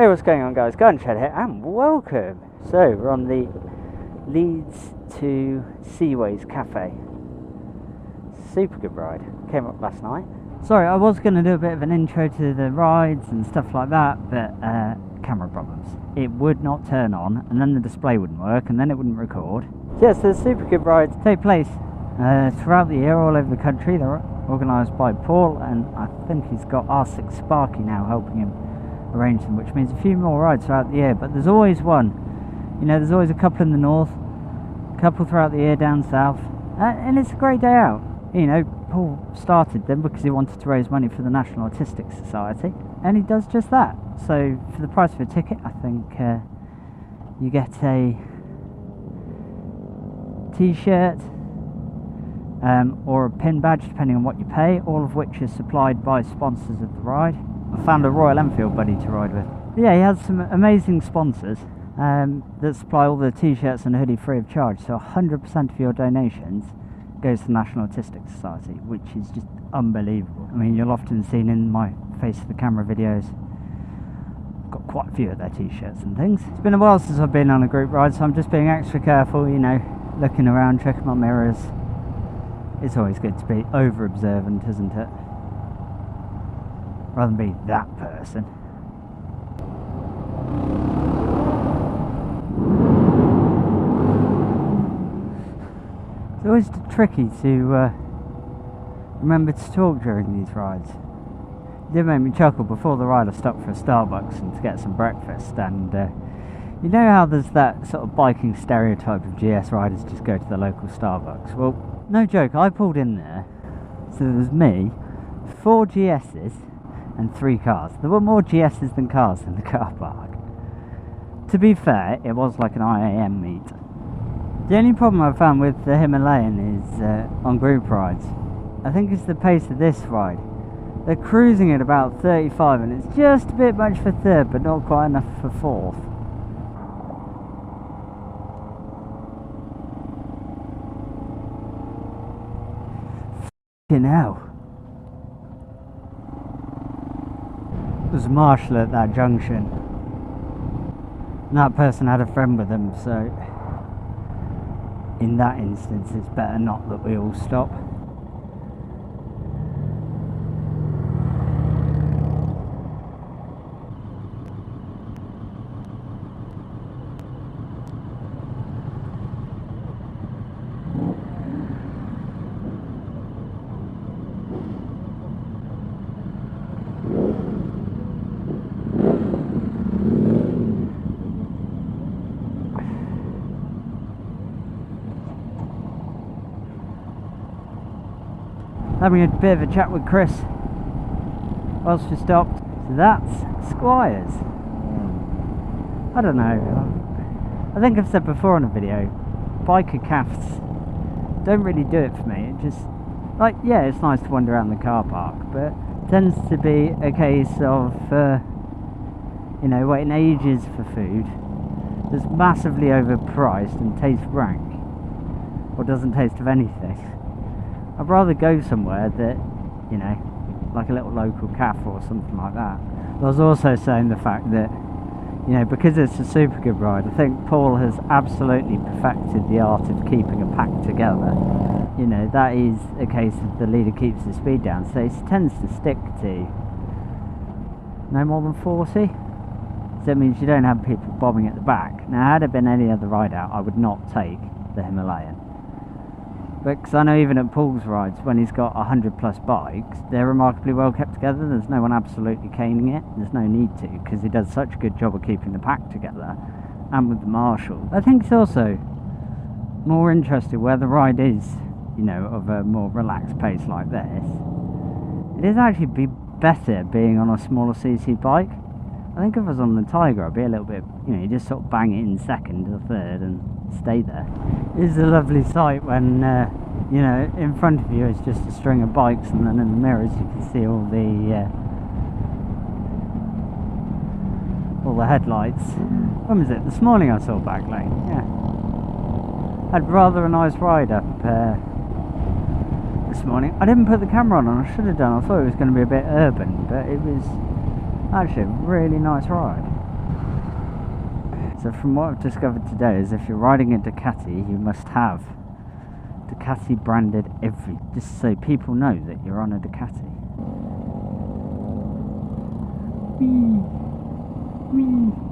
Hey, what's going on, guys? Garden Shed here, and welcome. So we're on the Leeds to Seaways cafe. Super good ride. Came up last night. Sorry, I was going to do a bit of an intro to the rides and stuff like that, but camera problems. It would not turn on, and then the display wouldn't work, and then it wouldn't record. Yes, the super good rides take place throughout the year all over the country. They're organised by Paul, and I think he's got R6 Sparky now helping him arrange them, which means a few more rides throughout the year, but there's always one. You know, there's always a couple in the north, a couple throughout the year down south, and it's a great day out. You know, Paul started them because he wanted to raise money for the National Autistic Society, and he does just that. So for the price of a ticket, I think you get a t-shirt or a pin badge depending on what you pay, all of which is supplied by sponsors of the ride. I found a Royal Enfield buddy to ride with. But yeah, he has some amazing sponsors that supply all the t-shirts and hoodie free of charge, so 100% of your donations goes to the National Autistic Society, which is just unbelievable. I mean, you'll often see in my face to the camera videos, I've got quite a few of their t-shirts and things. It's been a while since I've been on a group ride, so I'm just being extra careful, you know, looking around, checking my mirrors. It's always good to be over observant, isn't it? Rather than be that person. It's always tricky to remember to talk during these rides. It did make me chuckle. Before the ride I stopped for a Starbucks and to get some breakfast, and you know how there's that sort of biking stereotype of GS riders just go to the local Starbucks? Well, no joke, I pulled in there, so there was me, 4 GS's and 3 cars. There were more GS's than cars in the car park. To be fair, it was like an IAM meet. The only problem I've found with the Himalayan is on group rides. I think it's the pace of this ride. They're cruising at about 35 and it's just a bit much for third, but not quite enough for fourth. F***ing hell. There's a marshal at that junction, and that person had a friend with them, so in that instance it's better not that we all stop. Having a bit of a chat with Chris whilst we stopped. So that's Squires. I don't know. I think I've said before on a video, biker cafes don't really do it for me. It just, like, yeah, it's nice to wander around the car park, but it tends to be a case of, you know, waiting ages for food that's massively overpriced and tastes rank, or doesn't taste of anything. I'd rather go somewhere that, you know, like a little local cafe or something like that. I was also saying the fact that, you know, because it's a super good ride, I think Paul has absolutely perfected the art of keeping a pack together. You know, that is a case of the leader keeps the speed down, so he tends to stick to no more than 40. So that means you don't have people bobbing at the back. Now, had it been any other ride out, I would not take the Himalayan. Because I know even at Paul's rides, when he's got 100 plus bikes, they're remarkably well kept together. There's no one absolutely caning it. There's no need to, because he does such a good job of keeping the pack together. And with the marshal, I think it's also more interesting where the ride is, you know, of a more relaxed pace like this. It is actually be better being on a smaller CC bike. I think if I was on the Tiger, I'd be a little bit, you know, you just sort of bang it in second or third and stay there. It's a lovely sight when, you know, in front of you is just a string of bikes, and then in the mirrors you can see all the headlights. When was it? This morning I saw back lane, yeah. Had rather a nice ride up this morning. I didn't put the camera on, and I should have done. I thought it was going to be a bit urban, but it was actually a really nice ride. So from what I've discovered today is if you're riding a Ducati, you must have Ducati branded just so people know that you're on a Ducati. Whee! Whee!